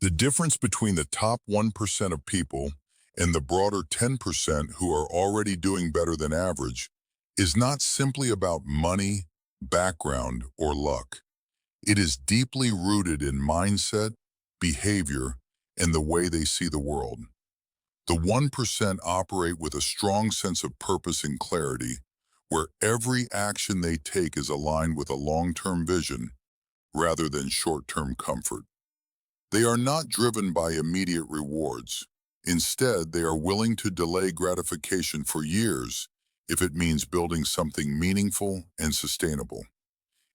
The difference between the top 1% of people and the broader 10% who are already doing better than average is not simply about money, background, or luck. It is deeply rooted in mindset, behavior, and the way they see the world. The 1% operate with a strong sense of purpose and clarity, where every action they take is aligned with a long-term vision rather than short-term comfort. They are not driven by immediate rewards. Instead, they are willing to delay gratification for years if it means building something meaningful and sustainable.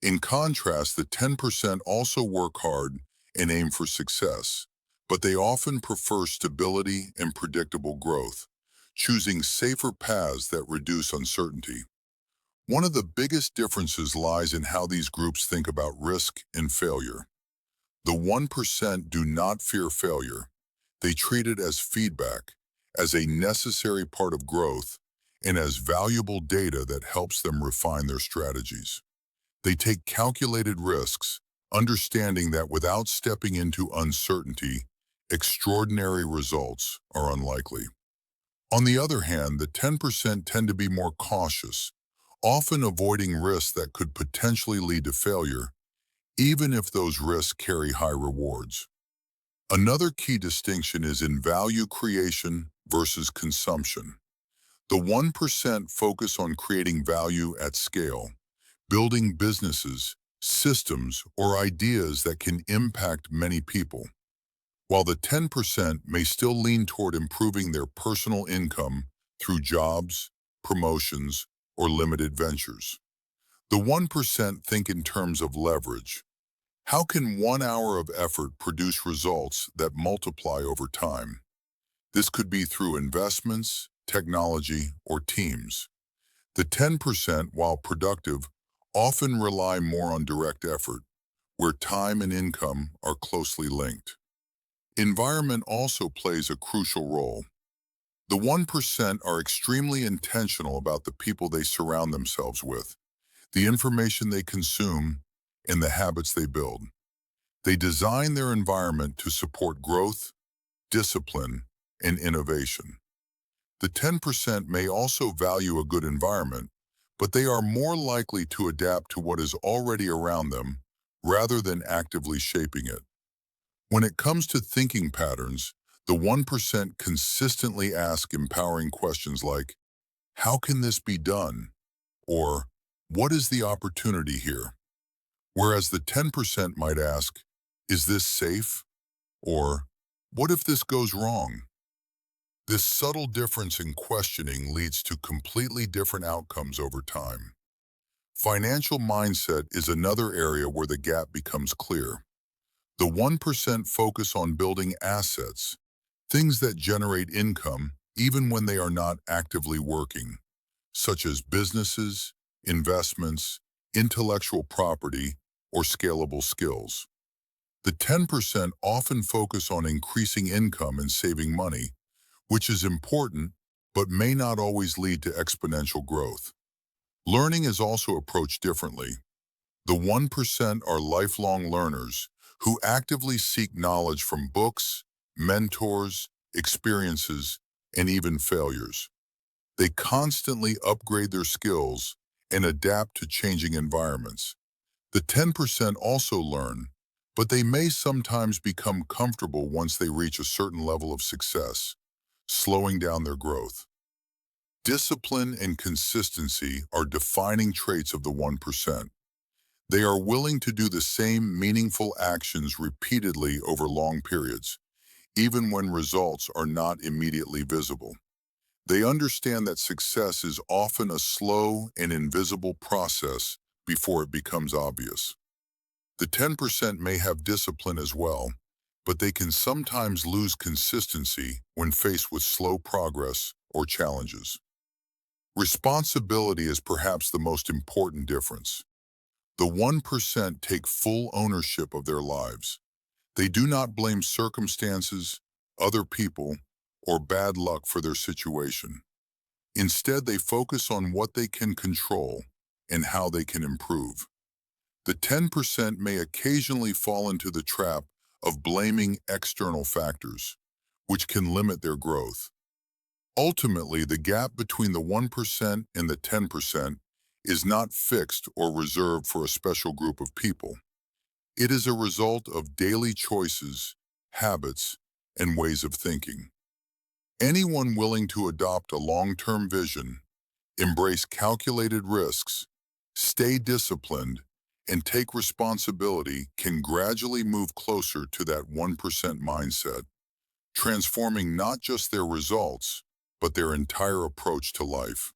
In contrast, the 10% also work hard and aim for success, but they often prefer stability and predictable growth, choosing safer paths that reduce uncertainty. One of the biggest differences lies in how these groups think about risk and failure. The 1% do not fear failure. They treat it as feedback, as a necessary part of growth, and as valuable data that helps them refine their strategies. They take calculated risks, understanding that without stepping into uncertainty, extraordinary results are unlikely. On the other hand, the 10% tend to be more cautious, often avoiding risks that could potentially lead to failure, even if those risks carry high rewards. Another key distinction is in value creation versus consumption. The 1% focus on creating value at scale, building businesses, systems, or ideas that can impact many people, while the 10% may still lean toward improving their personal income through jobs, promotions, or limited ventures. The 1% think in terms of leverage. How can 1 hour of effort produce results that multiply over time? This could be through investments, technology, or teams. The 10%, while productive, often rely more on direct effort, where time and income are closely linked. Environment also plays a crucial role. The 1% are extremely intentional about the people they surround themselves with, the information they consume, and the habits they build. They design their environment to support growth, discipline, and innovation. The 10% may also value a good environment, but they are more likely to adapt to what is already around them rather than actively shaping it. When it comes to thinking patterns, the 1% consistently ask empowering questions like, "How can this be done?" or "What is the opportunity here?" Whereas the 10% might ask, "Is this safe?" or "What if this goes wrong?" This subtle difference in questioning leads to completely different outcomes over time. Financial mindset is another area where the gap becomes clear. The 1% focus on building assets, things that generate income even when they are not actively working, such as businesses, investments, intellectual property, or scalable skills. The 10% often focus on increasing income and saving money, which is important but may not always lead to exponential growth. Learning is also approached differently. The 1% are lifelong learners who actively seek knowledge from books, mentors, experiences, and even failures. They constantly upgrade their skills and adapt to changing environments. The 10% also learn, but they may sometimes become comfortable once they reach a certain level of success, slowing down their growth. Discipline and consistency are defining traits of the 1%. They are willing to do the same meaningful actions repeatedly over long periods, even when results are not immediately visible. They understand that success is often a slow and invisible process before it becomes obvious. The 10% may have discipline as well, but they can sometimes lose consistency when faced with slow progress or challenges. Responsibility is perhaps the most important difference. The 1% take full ownership of their lives. They do not blame circumstances, other people, or bad luck for their situation. Instead, they focus on what they can control and how they can improve. The 10% may occasionally fall into the trap of blaming external factors, which can limit their growth. Ultimately, the gap between the 1% and the 10% is not fixed or reserved for a special group of people. It is a result of daily choices, habits, and ways of thinking. Anyone willing to adopt a long-term vision, embrace calculated risks, stay disciplined, and take responsibility can gradually move closer to that 1% mindset, transforming not just their results, but their entire approach to life.